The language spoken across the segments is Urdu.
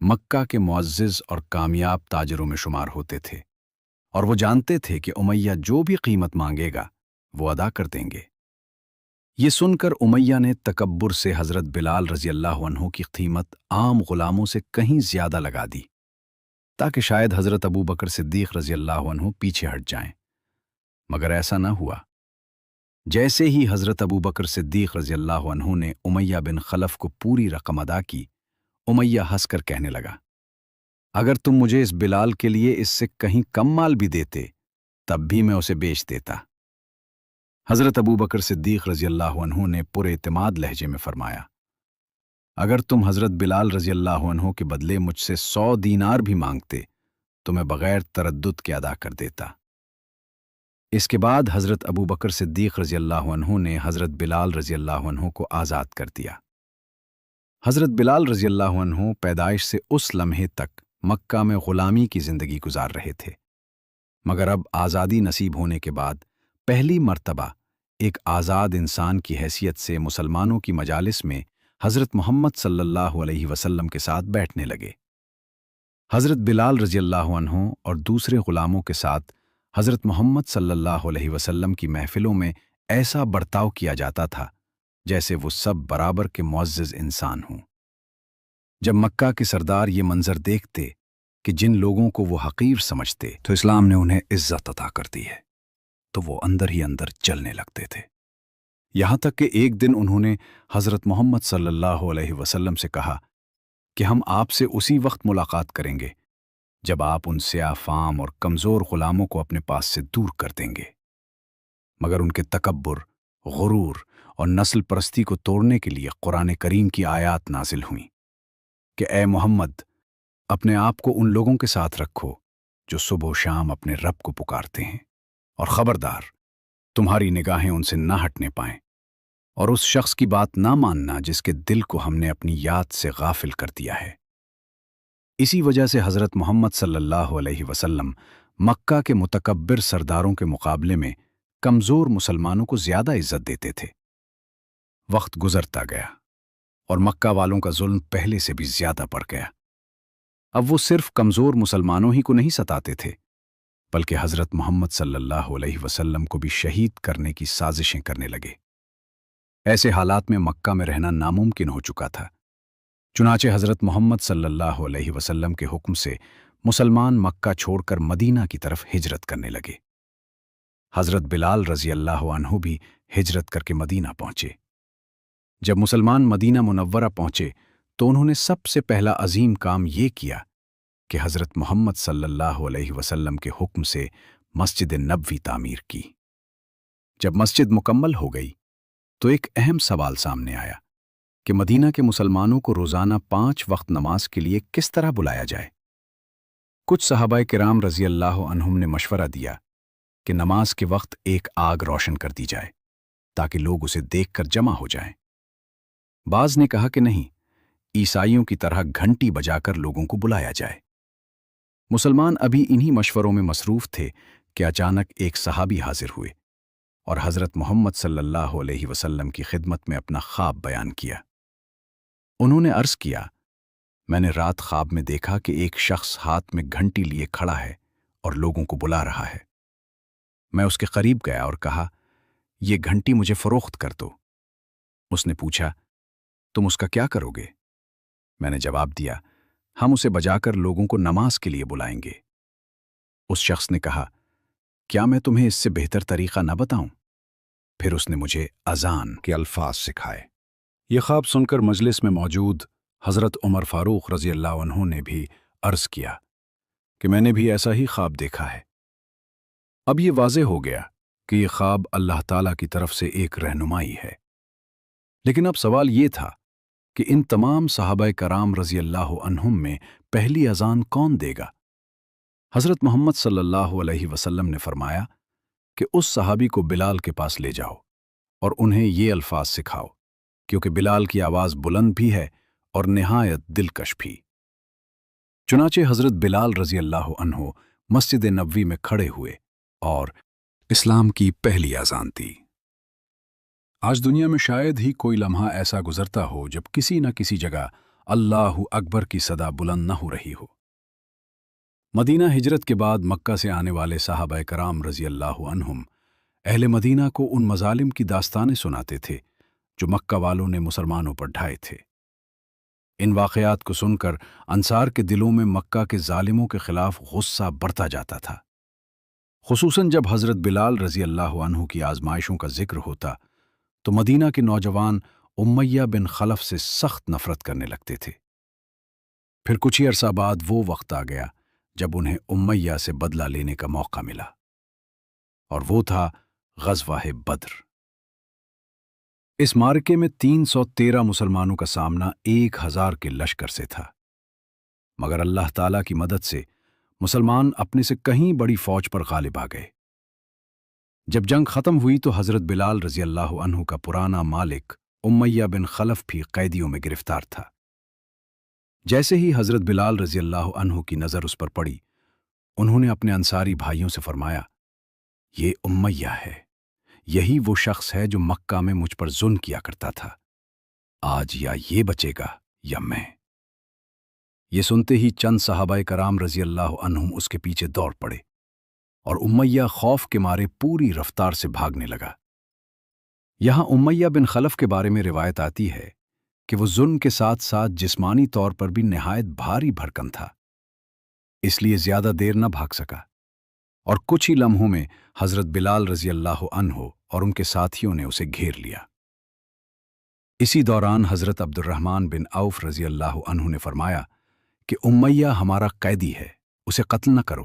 مکہ کے معزز اور کامیاب تاجروں میں شمار ہوتے تھے، اور وہ جانتے تھے کہ امیہ جو بھی قیمت مانگے گا وہ ادا کر دیں گے۔ یہ سن کر امیہ نے تکبر سے حضرت بلال رضی اللہ عنہ کی قیمت عام غلاموں سے کہیں زیادہ لگا دی، تاکہ شاید حضرت ابو بکر صدیق رضی اللہ عنہ پیچھے ہٹ جائیں، مگر ایسا نہ ہوا۔ جیسے ہی حضرت ابو بکر صدیق رضی اللہ عنہ نے امیہ بن خلف کو پوری رقم ادا کی، امیہ ہنس کر کہنے لگا، اگر تم مجھے اس بلال کے لیے اس سے کہیں کم مال بھی دیتے تب بھی میں اسے بیچ دیتا۔ حضرت ابو بکر صدیق رضی اللہ عنہ نے پر اعتماد لہجے میں فرمایا، اگر تم حضرت بلال رضی اللہ عنہ کے بدلے مجھ سے 100 دینار بھی مانگتے تو میں بغیر تردد کے ادا کر دیتا۔ اس کے بعد حضرت ابو بکر صدیق رضی اللہ عنہ نے حضرت بلال رضی اللہ عنہ کو آزاد کر دیا۔ حضرت بلال رضی اللہ عنہ پیدائش سے اس لمحے تک مکہ میں غلامی کی زندگی گزار رہے تھے، مگر اب آزادی نصیب ہونے کے بعد پہلی مرتبہ ایک آزاد انسان کی حیثیت سے مسلمانوں کی مجالس میں حضرت محمد صلی اللہ علیہ وسلم کے ساتھ بیٹھنے لگے۔ حضرت بلال رضی اللہ عنہ اور دوسرے غلاموں کے ساتھ حضرت محمد صلی اللہ علیہ وسلم کی محفلوں میں ایسا برتاؤ کیا جاتا تھا جیسے وہ سب برابر کے معزز انسان ہوں۔ جب مکہ کے سردار یہ منظر دیکھتے کہ جن لوگوں کو وہ حقیر سمجھتے تو اسلام نے انہیں عزت عطا کر دی ہے، تو وہ اندر ہی اندر جلنے لگتے تھے، یہاں تک کہ ایک دن انہوں نے حضرت محمد صلی اللہ علیہ وسلم سے کہا کہ ہم آپ سے اسی وقت ملاقات کریں گے جب آپ ان سیاہ فام اور کمزور غلاموں کو اپنے پاس سے دور کر دیں گے، مگر ان کے تکبر، غرور اور نسل پرستی کو توڑنے کے لیے قرآن کریم کی آیات نازل ہوئیں کہ اے محمد، اپنے آپ کو ان لوگوں کے ساتھ رکھو جو صبح و شام اپنے رب کو پکارتے ہیں، اور خبردار تمہاری نگاہیں ان سے نہ ہٹنے پائیں، اور اس شخص کی بات نہ ماننا جس کے دل کو ہم نے اپنی یاد سے غافل کر دیا ہے۔ اسی وجہ سے حضرت محمد صلی اللہ علیہ وسلم مکہ کے متکبر سرداروں کے مقابلے میں کمزور مسلمانوں کو زیادہ عزت دیتے تھے۔ وقت گزرتا گیا اور مکہ والوں کا ظلم پہلے سے بھی زیادہ بڑھ گیا۔ اب وہ صرف کمزور مسلمانوں ہی کو نہیں ستاتے تھے، بلکہ حضرت محمد صلی اللہ علیہ وسلم کو بھی شہید کرنے کی سازشیں کرنے لگے۔ ایسے حالات میں مکہ میں رہنا ناممکن ہو چکا تھا، چنانچہ حضرت محمد صلی اللہ علیہ وسلم کے حکم سے مسلمان مکہ چھوڑ کر مدینہ کی طرف ہجرت کرنے لگے۔ حضرت بلال رضی اللہ عنہ بھی ہجرت کر کے مدینہ پہنچے۔ جب مسلمان مدینہ منورہ پہنچے تو انہوں نے سب سے پہلا عظیم کام یہ کیا کہ حضرت محمد صلی اللہ علیہ وسلم کے حکم سے مسجد نبوی تعمیر کی۔ جب مسجد مکمل ہو گئی تو ایک اہم سوال سامنے آیا کہ مدینہ کے مسلمانوں کو روزانہ 5 وقت نماز کے لیے کس طرح بلایا جائے۔ کچھ صحابہ کرام رضی اللہ عنہم نے مشورہ دیا کہ نماز کے وقت ایک آگ روشن کر دی جائے تاکہ لوگ اسے دیکھ کر جمع ہو جائیں۔ بعض نے کہا کہ نہیں، عیسائیوں کی طرح گھنٹی بجا کر لوگوں کو بلایا جائے۔ مسلمان ابھی انہی مشوروں میں مصروف تھے کہ اچانک ایک صحابی حاضر ہوئے اور حضرت محمد صلی اللہ علیہ وسلم کی خدمت میں اپنا خواب بیان کیا۔ انہوں نے عرض کیا، میں نے رات خواب میں دیکھا کہ ایک شخص ہاتھ میں گھنٹی لیے کھڑا ہے اور لوگوں کو بلا رہا ہے۔ میں اس کے قریب گیا اور کہا، یہ گھنٹی مجھے فروخت کر دو۔ اس نے پوچھا، تم اس کا کیا کرو گے؟ میں نے جواب دیا، ہم اسے بجا کر لوگوں کو نماز کے لیے بلائیں گے۔ اس شخص نے کہا، کیا میں تمہیں اس سے بہتر طریقہ نہ بتاؤں؟ پھر اس نے مجھے اذان کے الفاظ سکھائے۔ یہ خواب سن کر مجلس میں موجود حضرت عمر فاروق رضی اللہ عنہ نے بھی عرض کیا کہ میں نے بھی ایسا ہی خواب دیکھا ہے۔ اب یہ واضح ہو گیا کہ یہ خواب اللہ تعالیٰ کی طرف سے ایک رہنمائی ہے، لیکن اب سوال یہ تھا کہ ان تمام صحابہ کرام رضی اللہ عنہم میں پہلی اذان کون دے گا؟ حضرت محمد صلی اللہ علیہ وسلم نے فرمایا کہ اس صحابی کو بلال کے پاس لے جاؤ اور انہیں یہ الفاظ سکھاؤ، کیونکہ بلال کی آواز بلند بھی ہے اور نہایت دلکش بھی۔ چنانچہ حضرت بلال رضی اللہ عنہ مسجد نبوی میں کھڑے ہوئے اور اسلام کی پہلی اذان دی۔ آج دنیا میں شاید ہی کوئی لمحہ ایسا گزرتا ہو جب کسی نہ کسی جگہ اللہ اکبر کی صدا بلند نہ ہو رہی ہو۔ مدینہ ہجرت کے بعد مکہ سے آنے والے صحابہ کرام رضی اللہ عنہم اہل مدینہ کو ان مظالم کی داستانیں سناتے تھے جو مکہ والوں نے مسلمانوں پر ڈھائے تھے۔ ان واقعات کو سن کر انصار کے دلوں میں مکہ کے ظالموں کے خلاف غصہ بڑھتا جاتا تھا، خصوصاً جب حضرت بلال رضی اللہ عنہ کی آزمائشوں کا ذکر ہوتا تو مدینہ کے نوجوان امیہ بن خلف سے سخت نفرت کرنے لگتے تھے۔ پھر کچھ ہی عرصہ بعد وہ وقت آ گیا جب انہیں امیہ سے بدلہ لینے کا موقع ملا، اور وہ تھا غزوہ بدر۔ اس معرکے میں 313 مسلمانوں کا سامنا 1000 کے لشکر سے تھا، مگر اللہ تعالیٰ کی مدد سے مسلمان اپنے سے کہیں بڑی فوج پر غالب آ گئے۔ جب جنگ ختم ہوئی تو حضرت بلال رضی اللہ عنہ کا پرانا مالک امیہ بن خلف بھی قیدیوں میں گرفتار تھا۔ جیسے ہی حضرت بلال رضی اللہ عنہ کی نظر اس پر پڑی، انہوں نے اپنے انصاری بھائیوں سے فرمایا، یہ امیہ ہے، یہی وہ شخص ہے جو مکہ میں مجھ پر ظلم کیا کرتا تھا، آج یا یہ بچے گا یا میں۔ یہ سنتے ہی چند صحابہ کرام رضی اللہ عنہم اس کے پیچھے دوڑ پڑے، اور امیہ خوف کے مارے پوری رفتار سے بھاگنے لگا۔ یہاں امیہ بن خلف کے بارے میں روایت آتی ہے کہ وہ ظلم کے ساتھ ساتھ جسمانی طور پر بھی نہایت بھاری بھرکم تھا، اس لیے زیادہ دیر نہ بھاگ سکا، اور کچھ ہی لمحوں میں حضرت بلال رضی اللہ عنہ اور ان کے ساتھیوں نے اسے گھیر لیا۔ اسی دوران حضرت عبد الرحمن بن عوف رضی اللہ عنہ نے فرمایا کہ امیہ ہمارا قیدی ہے، اسے قتل نہ کرو،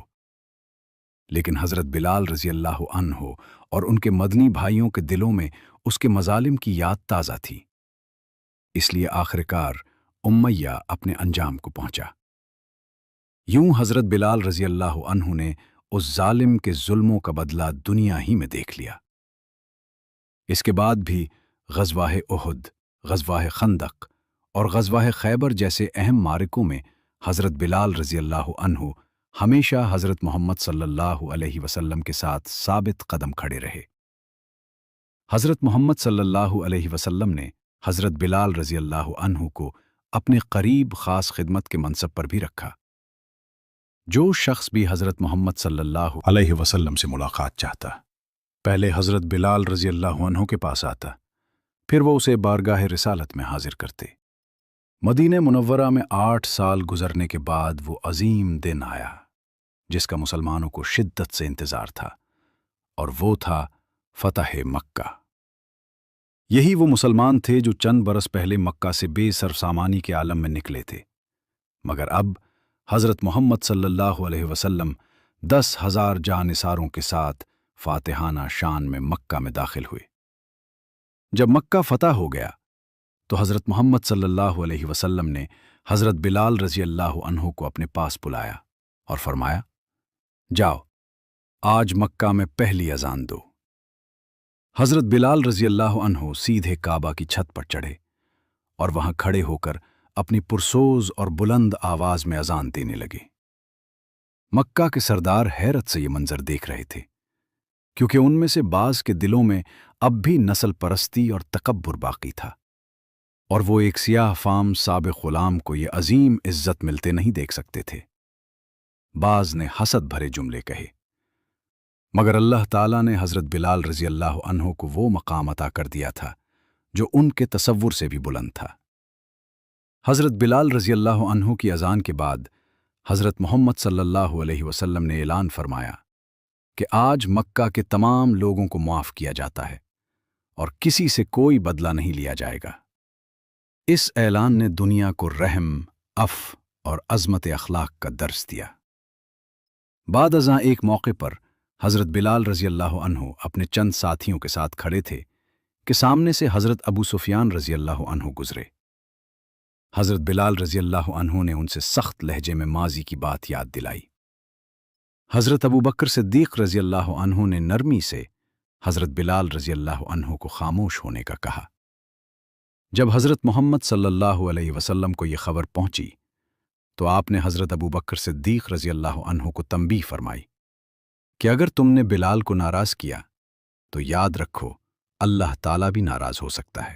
لیکن حضرت بلال رضی اللہ عنہ اور ان کے مدنی بھائیوں کے دلوں میں اس کے مظالم کی یاد تازہ تھی، اس لیے آخرکار امیہ اپنے انجام کو پہنچا۔ یوں حضرت بلال رضی اللہ عنہ نے اس ظالم کے ظلموں کا بدلہ دنیا ہی میں دیکھ لیا۔ اس کے بعد بھی غزوہ احد، غزوہ خندق اور غزوہ خیبر جیسے اہم معرکوں میں حضرت بلال رضی اللہ عنہ ہمیشہ حضرت محمد صلی اللہ علیہ وسلم کے ساتھ ثابت قدم کھڑے رہے۔ حضرت محمد صلی اللہ علیہ وسلم نے حضرت بلال رضی اللہ عنہ کو اپنے قریب خاص خدمت کے منصب پر بھی رکھا۔ جو شخص بھی حضرت محمد صلی اللہ علیہ وسلم سے ملاقات چاہتا، پہلے حضرت بلال رضی اللہ عنہ کے پاس آتا، پھر وہ اسے بارگاہ رسالت میں حاضر کرتے۔ مدینہ منورہ میں 8 سال گزرنے کے بعد وہ عظیم دن آیا جس کا مسلمانوں کو شدت سے انتظار تھا، اور وہ تھا فتح مکہ۔ یہی وہ مسلمان تھے جو چند برس پہلے مکہ سے بے سر سامانی کے عالم میں نکلے تھے، مگر اب حضرت محمد صلی اللہ علیہ وسلم 10,000 جانثاروں کے ساتھ فاتحانہ شان میں مکہ میں داخل ہوئے۔ جب مکہ فتح ہو گیا تو حضرت محمد صلی اللہ علیہ وسلم نے حضرت بلال رضی اللہ عنہ کو اپنے پاس بلایا اور فرمایا، جاؤ آج مکہ میں پہلی اذان دو۔ حضرت بلال رضی اللہ عنہ سیدھے کعبہ کی چھت پر چڑھے اور وہاں کھڑے ہو کر اپنی پرسوز اور بلند آواز میں اذان دینے لگے۔ مکہ کے سردار حیرت سے یہ منظر دیکھ رہے تھے، کیونکہ ان میں سے بعض کے دلوں میں اب بھی نسل پرستی اور تکبر باقی تھا، اور وہ ایک سیاہ فام سابق غلام کو یہ عظیم عزت ملتے نہیں دیکھ سکتے تھے۔ بعض نے حسد بھرے جملے کہے، مگر اللہ تعالیٰ نے حضرت بلال رضی اللہ عنہ کو وہ مقام عطا کر دیا تھا جو ان کے تصور سے بھی بلند تھا۔ حضرت بلال رضی اللہ عنہ کی اذان کے بعد حضرت محمد صلی اللہ علیہ وسلم نے اعلان فرمایا کہ آج مکہ کے تمام لوگوں کو معاف کیا جاتا ہے اور کسی سے کوئی بدلہ نہیں لیا جائے گا۔ اس اعلان نے دنیا کو رحم، عفو اور عظمت اخلاق کا درس دیا۔ بعد ازاں ایک موقع پر حضرت بلال رضی اللہ عنہ اپنے چند ساتھیوں کے ساتھ کھڑے تھے کہ سامنے سے حضرت ابو سفیان رضی اللہ عنہ گزرے۔ حضرت بلال رضی اللہ عنہ نے ان سے سخت لہجے میں ماضی کی بات یاد دلائی۔ حضرت ابو بکر صدیق رضی اللہ عنہ نے نرمی سے حضرت بلال رضی اللہ عنہ کو خاموش ہونے کا کہا۔ جب حضرت محمد صلی اللہ علیہ وسلم کو یہ خبر پہنچی تو آپ نے حضرت ابو بکر صدیق رضی اللہ عنہ کو تنبیہ فرمائی کہ اگر تم نے بلال کو ناراض کیا تو یاد رکھو اللہ تعالیٰ بھی ناراض ہو سکتا ہے۔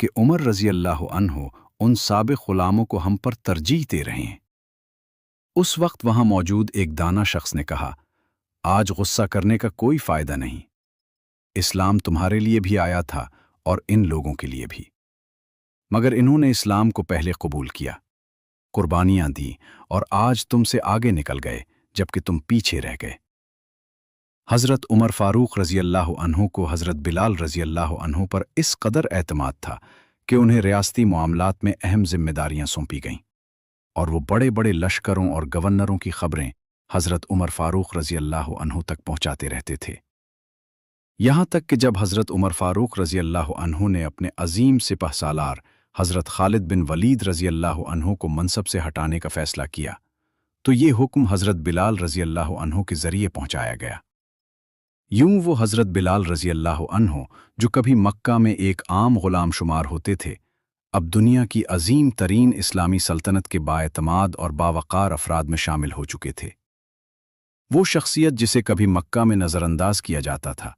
کہ عمر رضی اللہ عنہ ان سابق غلاموں کو ہم پر ترجیح دے رہے ہیں۔ اس وقت وہاں موجود ایک دانا شخص نے کہا، آج غصہ کرنے کا کوئی فائدہ نہیں، اسلام تمہارے لیے بھی آیا تھا اور ان لوگوں کے لیے بھی، مگر انہوں نے اسلام کو پہلے قبول کیا، قربانیاں دیں اور آج تم سے آگے نکل گئے جبکہ تم پیچھے رہ گئے۔ حضرت عمر فاروق رضی اللہ عنہ کو حضرت بلال رضی اللہ عنہ پر اس قدر اعتماد تھا کہ انہیں ریاستی معاملات میں اہم ذمہ داریاں سونپی گئیں، اور وہ بڑے بڑے لشکروں اور گورنروں کی خبریں حضرت عمر فاروق رضی اللہ عنہ تک پہنچاتے رہتے تھے۔ یہاں تک کہ جب حضرت عمر فاروق رضی اللہ عنہ نے اپنے عظیم سپہ سالار حضرت خالد بن ولید رضی اللہ عنہ کو منصب سے ہٹانے کا فیصلہ کیا تو یہ حکم حضرت بلال رضی اللہ عنہ کے ذریعے پہنچایا گیا۔ یوں وہ حضرت بلال رضی اللہ عنہ جو کبھی مکہ میں ایک عام غلام شمار ہوتے تھے، اب دنیا کی عظیم ترین اسلامی سلطنت کے بااعتماد اور باوقار افراد میں شامل ہو چکے تھے۔ وہ شخصیت جسے کبھی مکہ میں نظر انداز کیا جاتا تھا،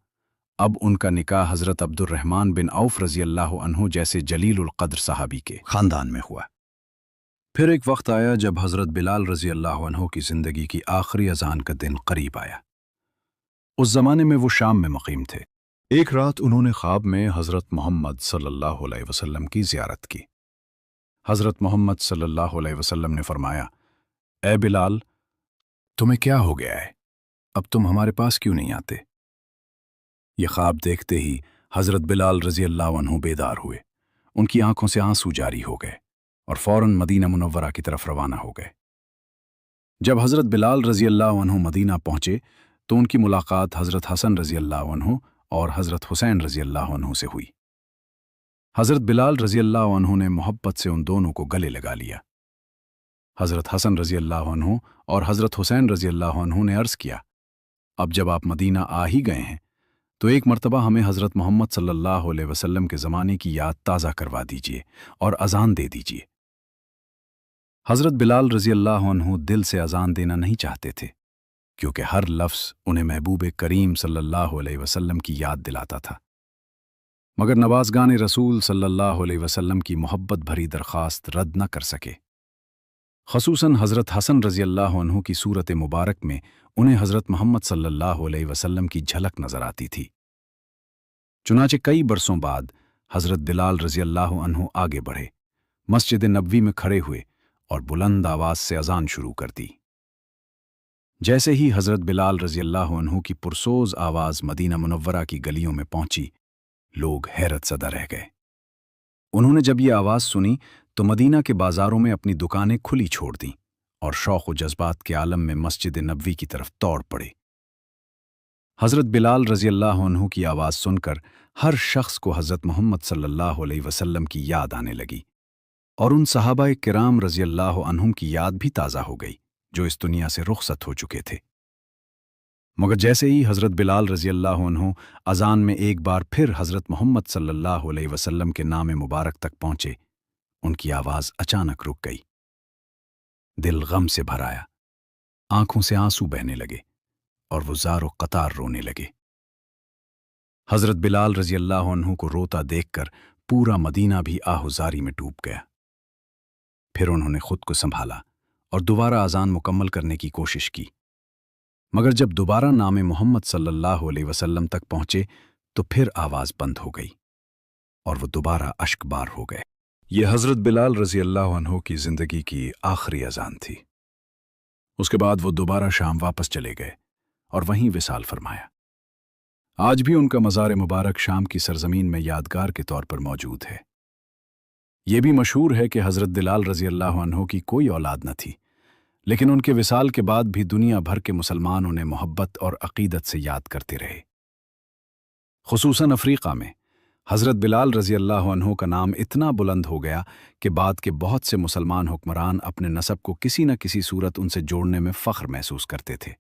اب ان کا نکاح حضرت عبد الرحمن بن عوف رضی اللہ عنہ جیسے جلیل القدر صحابی کے خاندان میں ہوا۔ پھر ایک وقت آیا جب حضرت بلال رضی اللہ عنہ کی زندگی کی آخری اذان کا دن قریب آیا۔ اس زمانے میں وہ شام میں مقیم تھے۔ ایک رات انہوں نے خواب میں حضرت محمد صلی اللہ علیہ وسلم کی زیارت کی۔ حضرت محمد صلی اللہ علیہ وسلم نے فرمایا، اے بلال، تمہیں کیا ہو گیا ہے؟ اب تم ہمارے پاس کیوں نہیں آتے؟ یہ خواب دیکھتے ہی حضرت بلال رضی اللہ عنہ بیدار ہوئے، ان کی آنکھوں سے آنسو جاری ہو گئے اور فوراً مدینہ منورہ کی طرف روانہ ہو گئے۔ جب حضرت بلال رضی اللہ عنہ مدینہ پہنچے تو ان کی ملاقات حضرت حسن رضی اللہ عنہ اور حضرت حسین رضی اللہ عنہ سے ہوئی۔ حضرت بلال رضی اللہ عنہ نے محبت سے ان دونوں کو گلے لگا لیا۔ حضرت حسن رضی اللہ عنہ اور حضرت حسین رضی اللہ عنہ نے عرض کیا، اب جب آپ مدینہ آ ہی گئے ہیں تو ایک مرتبہ ہمیں حضرت محمد صلی اللہ علیہ وسلم کے زمانے کی یاد تازہ کروا دیجیے اور اذان دے دیجیے۔ حضرت بلال رضی اللہ عنہ دل سے اذان دینا نہیں چاہتے تھے، کیونکہ ہر لفظ انہیں محبوب کریم صلی اللہ علیہ وسلم کی یاد دلاتا تھا، مگر نوازگان رسول صلی اللہ علیہ وسلم کی محبت بھری درخواست رد نہ کر سکے۔ خصوصاً حضرت حسن رضی اللہ عنہ کی صورت مبارک میں انہیں حضرت محمد صلی اللہ علیہ وسلم کی جھلک نظر آتی تھی۔ چنانچہ کئی برسوں بعد حضرت بلال رضی اللہ عنہ آگے بڑھے، مسجد نبوی میں کھڑے ہوئے اور بلند آواز سے اذان شروع کر دی۔ جیسے ہی حضرت بلال رضی اللہ عنہ کی پرسوز آواز مدینہ منورہ کی گلیوں میں پہنچی، لوگ حیرت زدہ رہ گئے۔ انہوں نے جب یہ آواز سنی تو مدینہ کے بازاروں میں اپنی دکانیں کھلی چھوڑ دیں اور شوق و جذبات کے عالم میں مسجد نبوی کی طرف دوڑ پڑے۔ حضرت بلال رضی اللہ عنہ کی آواز سن کر ہر شخص کو حضرت محمد صلی اللہ علیہ وسلم کی یاد آنے لگی، اور ان صحابہ کرام رضی اللہ عنہم کی یاد بھی تازہ ہو گئی جو اس دنیا سے رخصت ہو چکے تھے۔ مگر جیسے ہی حضرت بلال رضی اللہ عنہ اذان میں ایک بار پھر حضرت محمد صلی اللہ علیہ وسلم کے نام مبارک تک پہنچے، ان کی آواز اچانک رک گئی۔ دل غم سے بھر آیا، آنکھوں سے آنسو بہنے لگے اور وہ زار و قطار رونے لگے۔ حضرت بلال رضی اللہ عنہ کو روتا دیکھ کر پورا مدینہ بھی آہوزاری میں ڈوب گیا۔ پھر انہوں نے خود کو سنبھالا اور دوبارہ اذان مکمل کرنے کی کوشش کی، مگر جب دوبارہ نام محمد صلی اللہ علیہ وسلم تک پہنچے تو پھر آواز بند ہو گئی اور وہ دوبارہ اشک بار ہو گئے۔ یہ حضرت بلال رضی اللہ عنہ کی زندگی کی آخری اذان تھی۔ اس کے بعد وہ دوبارہ شام واپس چلے گئے اور وہیں وصال فرمایا۔ آج بھی ان کا مزار مبارک شام کی سرزمین میں یادگار کے طور پر موجود ہے۔ یہ بھی مشہور ہے کہ حضرت بلال رضی اللہ عنہ کی کوئی اولاد نہ تھی، لیکن ان کے وصال کے بعد بھی دنیا بھر کے مسلمان انہیں محبت اور عقیدت سے یاد کرتے رہے۔ خصوصاً افریقہ میں حضرت بلال رضی اللہ عنہ کا نام اتنا بلند ہو گیا کہ بعد کے بہت سے مسلمان حکمران اپنے نسب کو کسی نہ کسی صورت ان سے جوڑنے میں فخر محسوس کرتے تھے۔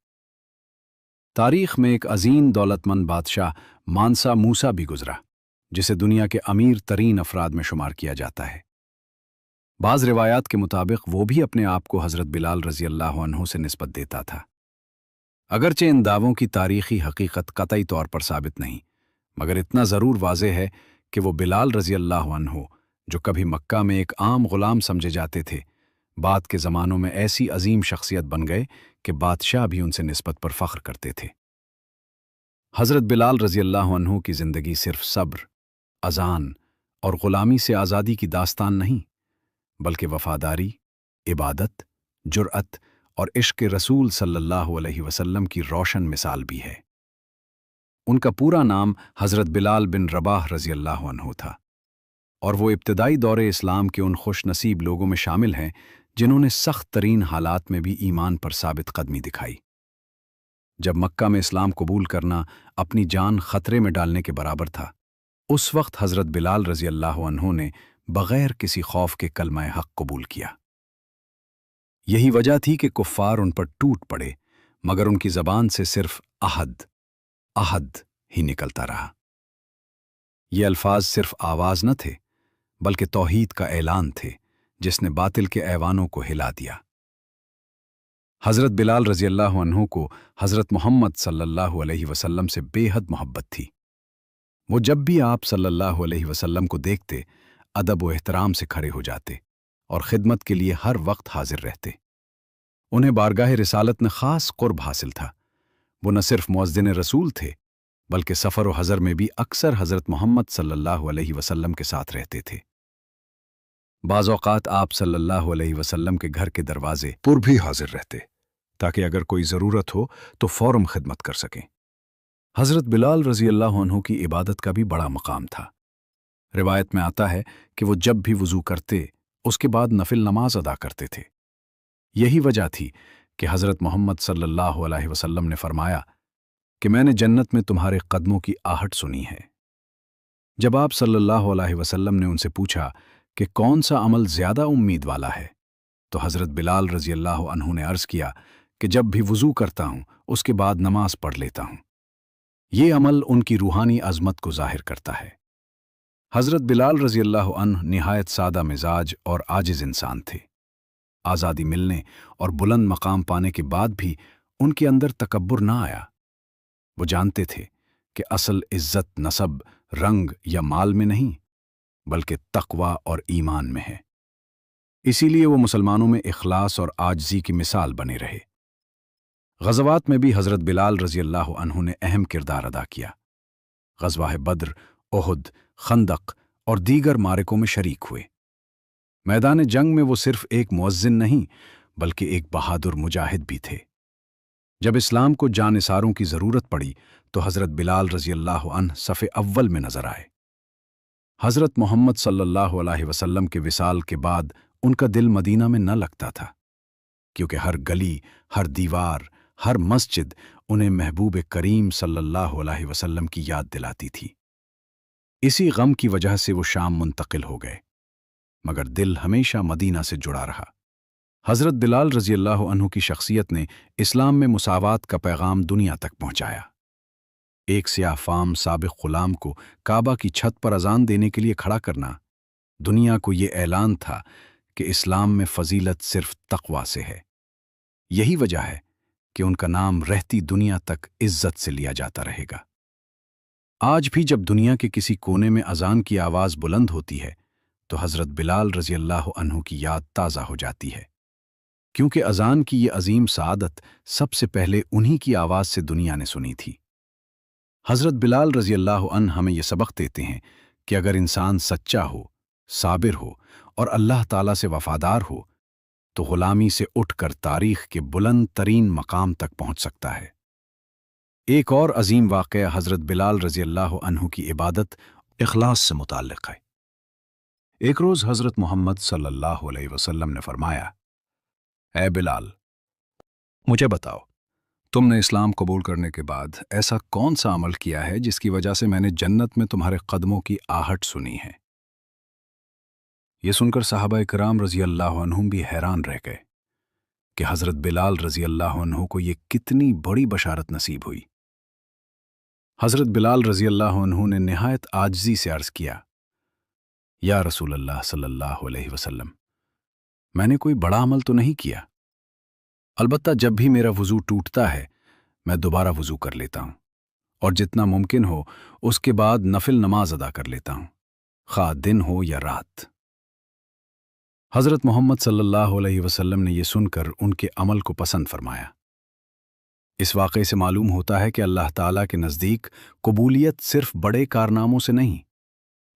تاریخ میں ایک عظیم دولت مند بادشاہ مانسا موسیٰ بھی گزرا، جسے دنیا کے امیر ترین افراد میں شمار کیا جاتا ہے۔ بعض روایات کے مطابق وہ بھی اپنے آپ کو حضرت بلال رضی اللہ عنہ سے نسبت دیتا تھا۔ اگرچہ ان دعووں کی تاریخی حقیقت قطعی طور پر ثابت نہیں، مگر اتنا ضرور واضح ہے کہ وہ بلال رضی اللہ عنہ جو کبھی مکہ میں ایک عام غلام سمجھے جاتے تھے، بعد کے زمانوں میں ایسی عظیم شخصیت بن گئے کہ بادشاہ بھی ان سے نسبت پر فخر کرتے تھے۔ حضرت بلال رضی اللہ عنہ کی زندگی صرف صبر، اذان اور غلامی سے آزادی کی داستان نہیں، بلکہ وفاداری، عبادت، جرأت اور عشق رسول صلی اللہ علیہ وسلم کی روشن مثال بھی ہے۔ ان کا پورا نام حضرت بلال بن رباح رضی اللہ عنہ تھا، اور وہ ابتدائی دور اسلام کے ان خوش نصیب لوگوں میں شامل ہیں جنہوں نے سخت ترین حالات میں بھی ایمان پر ثابت قدمی دکھائی۔ جب مکہ میں اسلام قبول کرنا اپنی جان خطرے میں ڈالنے کے برابر تھا، اس وقت حضرت بلال رضی اللہ عنہ نے بغیر کسی خوف کے کلمہ حق قبول کیا۔ یہی وجہ تھی کہ کفار ان پر ٹوٹ پڑے، مگر ان کی زبان سے صرف عہد، عہد ہی نکلتا رہا۔ یہ الفاظ صرف آواز نہ تھے، بلکہ توحید کا اعلان تھے جس نے باطل کے ایوانوں کو ہلا دیا۔ حضرت بلال رضی اللہ عنہ کو حضرت محمد صلی اللہ علیہ وسلم سے بے حد محبت تھی۔ وہ جب بھی آپ صلی اللہ علیہ وسلم کو دیکھتے، ادب و احترام سے کھڑے ہو جاتے اور خدمت کے لیے ہر وقت حاضر رہتے۔ انہیں بارگاہ رسالت میں خاص قرب حاصل تھا۔ وہ نہ صرف مؤذن رسول تھے، بلکہ سفر و حضر میں بھی اکثر حضرت محمد صلی اللہ علیہ وسلم کے ساتھ رہتے تھے۔ بعض اوقات آپ صلی اللہ علیہ وسلم کے گھر کے دروازے پر بھی حاضر رہتے، تاکہ اگر کوئی ضرورت ہو تو فوراً خدمت کر سکیں۔ حضرت بلال رضی اللہ عنہ کی عبادت کا بھی بڑا مقام تھا۔ روایت میں آتا ہے کہ وہ جب بھی وضو کرتے، اس کے بعد نفل نماز ادا کرتے تھے۔ یہی وجہ تھی کہ حضرت محمد صلی اللہ علیہ وسلم نے فرمایا کہ میں نے جنت میں تمہارے قدموں کی آہٹ سنی ہے۔ جب آپ صلی اللہ علیہ وسلم نے ان سے پوچھا کہ کون سا عمل زیادہ امید والا ہے، تو حضرت بلال رضی اللہ عنہ نے عرض کیا کہ جب بھی وضو کرتا ہوں اس کے بعد نماز پڑھ لیتا ہوں۔ یہ عمل ان کی روحانی عظمت کو ظاہر کرتا ہے۔ حضرت بلال رضی اللہ عنہ نہایت سادہ مزاج اور عاجز انسان تھے۔ آزادی ملنے اور بلند مقام پانے کے بعد بھی ان کے اندر تکبر نہ آیا۔ وہ جانتے تھے کہ اصل عزت نسب، رنگ یا مال میں نہیں، بلکہ تقوی اور ایمان میں ہے۔ اسی لیے وہ مسلمانوں میں اخلاص اور عاجزی کی مثال بنے رہے۔ غزوات میں بھی حضرت بلال رضی اللہ عنہ نے اہم کردار ادا کیا۔ غزوہ بدر، احد، خندق اور دیگر معرکوں میں شریک ہوئے۔ میدان جنگ میں وہ صرف ایک مؤذن نہیں، بلکہ ایک بہادر مجاہد بھی تھے۔ جب اسلام کو جانثاروں کی ضرورت پڑی تو حضرت بلال رضی اللہ عنہ صف اول میں نظر آئے۔ حضرت محمد صلی اللہ علیہ وسلم کے وصال کے بعد ان کا دل مدینہ میں نہ لگتا تھا، کیونکہ ہر گلی، ہر دیوار، ہر مسجد انہیں محبوب کریم صلی اللہ علیہ وسلم کی یاد دلاتی تھی۔ اسی غم کی وجہ سے وہ شام منتقل ہو گئے، مگر دل ہمیشہ مدینہ سے جڑا رہا۔ حضرت بلال رضی اللہ عنہ کی شخصیت نے اسلام میں مساوات کا پیغام دنیا تک پہنچایا۔ ایک سیاہ فام سابق غلام کو کعبہ کی چھت پر اذان دینے کے لیے کھڑا کرنا دنیا کو یہ اعلان تھا کہ اسلام میں فضیلت صرف تقوی سے ہے۔ یہی وجہ ہے کہ ان کا نام رہتی دنیا تک عزت سے لیا جاتا رہے گا۔ آج بھی جب دنیا کے کسی کونے میں اذان کی آواز بلند ہوتی ہے تو حضرت بلال رضی اللہ عنہ کی یاد تازہ ہو جاتی ہے، کیونکہ اذان کی یہ عظیم سعادت سب سے پہلے انہی کی آواز سے دنیا نے سنی تھی۔ حضرت بلال رضی اللہ عنہ ہمیں یہ سبق دیتے ہیں کہ اگر انسان سچا ہو، صابر ہو اور اللہ تعالیٰ سے وفادار ہو تو غلامی سے اٹھ کر تاریخ کے بلند ترین مقام تک پہنچ سکتا ہے۔ ایک اور عظیم واقعہ حضرت بلال رضی اللہ عنہ کی عبادت اخلاص سے متعلق ہے۔ ایک روز حضرت محمد صلی اللہ علیہ وسلم نے فرمایا، اے بلال، مجھے بتاؤ، تم نے اسلام قبول کرنے کے بعد ایسا کون سا عمل کیا ہے جس کی وجہ سے میں نے جنت میں تمہارے قدموں کی آہٹ سنی ہے؟ یہ سن کر صحابہ کرام رضی اللہ عنہم بھی حیران رہ گئے کہ حضرت بلال رضی اللہ عنہ کو یہ کتنی بڑی بشارت نصیب ہوئی۔ حضرت بلال رضی اللہ عنہ نے نہایت عاجزی سے عرض کیا، یا رسول اللہ صلی اللہ علیہ وسلم، میں نے کوئی بڑا عمل تو نہیں کیا، البتہ جب بھی میرا وضو ٹوٹتا ہے میں دوبارہ وضو کر لیتا ہوں اور جتنا ممکن ہو اس کے بعد نفل نماز ادا کر لیتا ہوں۔ خواہ دن ہو یا رات۔ حضرت محمد صلی اللہ علیہ وسلم نے یہ سن کر ان کے عمل کو پسند فرمایا۔ اس واقعے سے معلوم ہوتا ہے کہ اللہ تعالیٰ کے نزدیک قبولیت صرف بڑے کارناموں سے نہیں،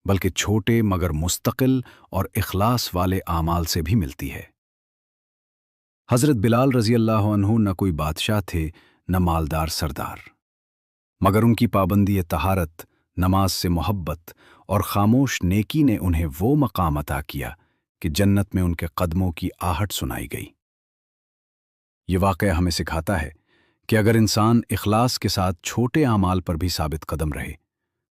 بلکہ چھوٹے مگر مستقل اور اخلاص والے اعمال سے بھی ملتی ہے۔ حضرت بلال رضی اللہ عنہ نہ کوئی بادشاہ تھے نہ مالدار سردار، مگر ان کی پابندی طہارت، نماز سے محبت اور خاموش نیکی نے انہیں وہ مقام عطا کیا کہ جنت میں ان کے قدموں کی آہٹ سنائی گئی۔ یہ واقعہ ہمیں سکھاتا ہے کہ اگر انسان اخلاص کے ساتھ چھوٹے اعمال پر بھی ثابت قدم رہے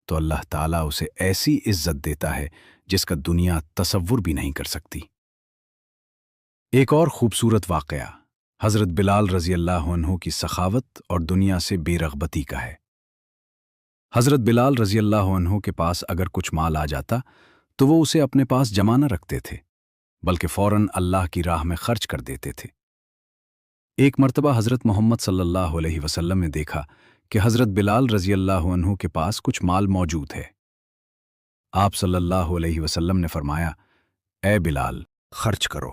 تو اللہ تعالیٰ اسے ایسی عزت دیتا ہے جس کا دنیا تصور بھی نہیں کر سکتی۔ ایک اور خوبصورت واقعہ حضرت بلال رضی اللہ عنہ کی سخاوت اور دنیا سے بے رغبتی کا ہے۔ حضرت بلال رضی اللہ عنہ کے پاس اگر کچھ مال آ جاتا تو وہ اسے اپنے پاس جمع نہ رکھتے تھے، بلکہ فوراً اللہ کی راہ میں خرچ کر دیتے تھے۔ ایک مرتبہ حضرت محمد صلی اللہ علیہ وسلم نے دیکھا کہ حضرت بلال رضی اللہ عنہ کے پاس کچھ مال موجود ہے۔ آپ صلی اللہ علیہ وسلم نے فرمایا، اے بلال، خرچ کرو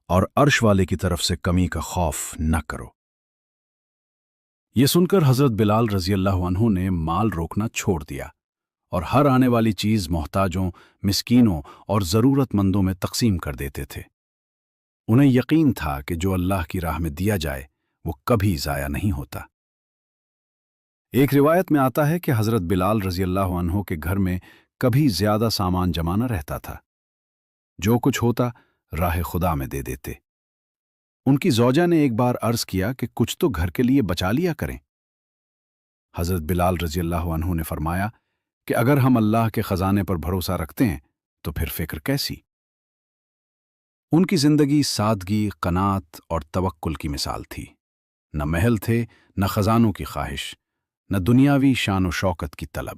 اور عرش والے کی طرف سے کمی کا خوف نہ کرو۔ یہ سن کر حضرت بلال رضی اللہ عنہ نے مال روکنا چھوڑ دیا اور ہر آنے والی چیز محتاجوں، مسکینوں اور ضرورت مندوں میں تقسیم کر دیتے تھے۔ انہیں یقین تھا کہ جو اللہ کی راہ میں دیا جائے وہ کبھی ضائع نہیں ہوتا۔ ایک روایت میں آتا ہے کہ حضرت بلال رضی اللہ عنہ کے گھر میں کبھی زیادہ سامان جمع نہ رہتا تھا، جو کچھ ہوتا راہ خدا میں دے دیتے۔ ان کی زوجہ نے ایک بار عرض کیا کہ کچھ تو گھر کے لیے بچا لیا کریں۔ حضرت بلال رضی اللہ عنہ نے فرمایا کہ اگر ہم اللہ کے خزانے پر بھروسہ رکھتے ہیں تو پھر فکر کیسی؟ ان کی زندگی سادگی، قناعت اور توکل کی مثال تھی۔ نہ محل تھے، نہ خزانوں کی خواہش، نہ دنیاوی شان و شوکت کی طلب۔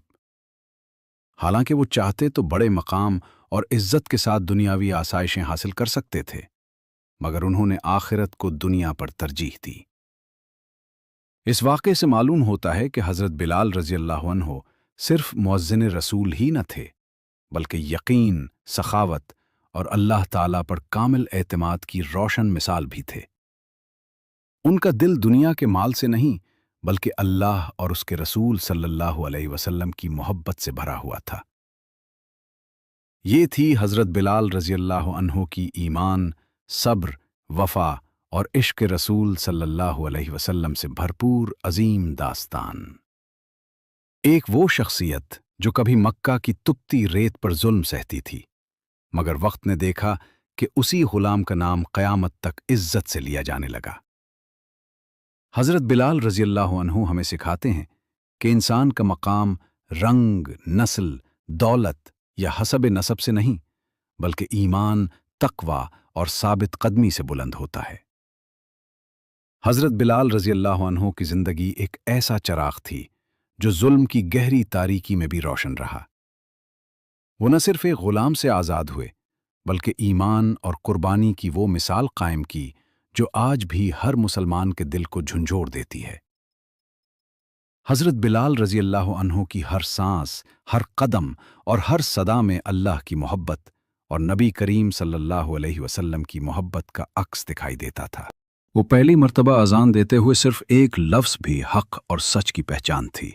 حالانکہ وہ چاہتے تو بڑے مقام اور عزت کے ساتھ دنیاوی آسائشیں حاصل کر سکتے تھے، مگر انہوں نے آخرت کو دنیا پر ترجیح دی۔ اس واقعے سے معلوم ہوتا ہے کہ حضرت بلال رضی اللہ عنہ صرف مؤذن رسول ہی نہ تھے، بلکہ یقین، سخاوت اور اللہ تعالیٰ پر کامل اعتماد کی روشن مثال بھی تھے۔ ان کا دل دنیا کے مال سے نہیں بلکہ اللہ اور اس کے رسول صلی اللہ علیہ وسلم کی محبت سے بھرا ہوا تھا۔ یہ تھی حضرت بلال رضی اللہ عنہ کی ایمان، صبر، وفا اور عشق رسول صلی اللہ علیہ وسلم سے بھرپور عظیم داستان۔ ایک وہ شخصیت جو کبھی مکہ کی تپتی ریت پر ظلم سہتی تھی، مگر وقت نے دیکھا کہ اسی غلام کا نام قیامت تک عزت سے لیا جانے لگا۔ حضرت بلال رضی اللہ عنہ ہمیں سکھاتے ہیں کہ انسان کا مقام رنگ، نسل، دولت یا حسب نسب سے نہیں بلکہ ایمان، تقوی اور ثابت قدمی سے بلند ہوتا ہے۔ حضرت بلال رضی اللہ عنہ کی زندگی ایک ایسا چراغ تھی جو ظلم کی گہری تاریکی میں بھی روشن رہا۔ وہ نہ صرف ایک غلام سے آزاد ہوئے بلکہ ایمان اور قربانی کی وہ مثال قائم کی جو آج بھی ہر مسلمان کے دل کو جھنجھوڑ دیتی ہے۔ حضرت بلال رضی اللہ عنہ کی ہر سانس، ہر قدم اور ہر صدا میں اللہ کی محبت اور نبی کریم صلی اللہ علیہ وسلم کی محبت کا عکس دکھائی دیتا تھا۔ وہ پہلی مرتبہ اذان دیتے ہوئے صرف ایک لفظ بھی حق اور سچ کی پہچان تھی۔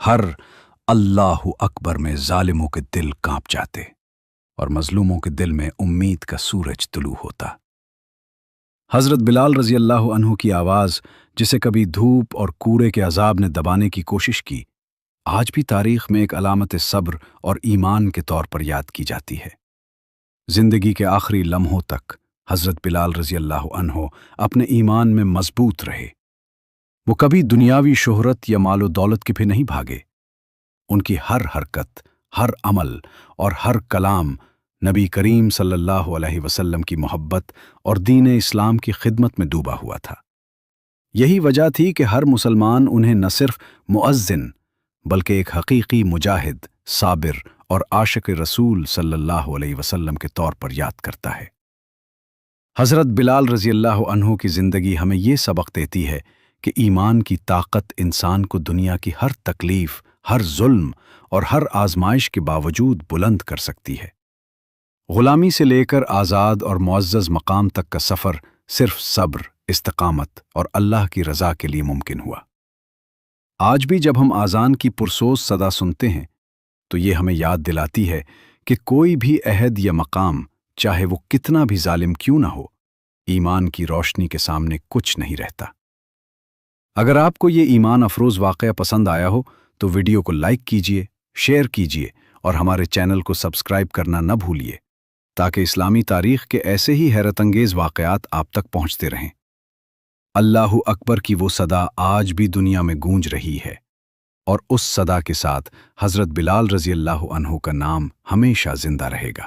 ہر اللہ اکبر میں ظالموں کے دل کانپ جاتے اور مظلوموں کے دل میں امید کا سورج طلوع ہوتا۔ حضرت بلال رضی اللہ عنہ کی آواز، جسے کبھی دھوپ اور کوڑے کے عذاب نے دبانے کی کوشش کی، آج بھی تاریخ میں ایک علامت صبر اور ایمان کے طور پر یاد کی جاتی ہے۔ زندگی کے آخری لمحوں تک حضرت بلال رضی اللہ عنہ اپنے ایمان میں مضبوط رہے۔ وہ کبھی دنیاوی شہرت یا مال و دولت کے پیچھے نہیں بھاگے۔ ان کی ہر حرکت، ہر عمل اور ہر کلام نبی کریم صلی اللہ علیہ وسلم کی محبت اور دین اسلام کی خدمت میں ڈوبا ہوا تھا۔ یہی وجہ تھی کہ ہر مسلمان انہیں نہ صرف مؤذن بلکہ ایک حقیقی مجاہد، صابر اور عاشق رسول صلی اللہ علیہ وسلم کے طور پر یاد کرتا ہے۔ حضرت بلال رضی اللہ عنہ کی زندگی ہمیں یہ سبق دیتی ہے کہ ایمان کی طاقت انسان کو دنیا کی ہر تکلیف، ہر ظلم اور ہر آزمائش کے باوجود بلند کر سکتی ہے۔ غلامی سے لے کر آزاد اور معزز مقام تک کا سفر صرف صبر، استقامت اور اللہ کی رضا کے لیے ممکن ہوا۔ آج بھی جب ہم آذان کی پرسوز صدا سنتے ہیں تو یہ ہمیں یاد دلاتی ہے کہ کوئی بھی عہد یا مقام، چاہے وہ کتنا بھی ظالم کیوں نہ ہو، ایمان کی روشنی کے سامنے کچھ نہیں رہتا۔ اگر آپ کو یہ ایمان افروز واقعہ پسند آیا ہو تو ویڈیو کو لائک کیجیے، شیئر کیجیے اور ہمارے چینل کو سبسکرائب کرنا نہ بھولیے تاکہ اسلامی تاریخ کے ایسے ہی حیرت انگیز واقعات آپ تک پہنچتے رہیں۔ اللہ اکبر کی وہ صدا آج بھی دنیا میں گونج رہی ہے، اور اس صدا کے ساتھ حضرت بلال رضی اللہ عنہ کا نام ہمیشہ زندہ رہے گا۔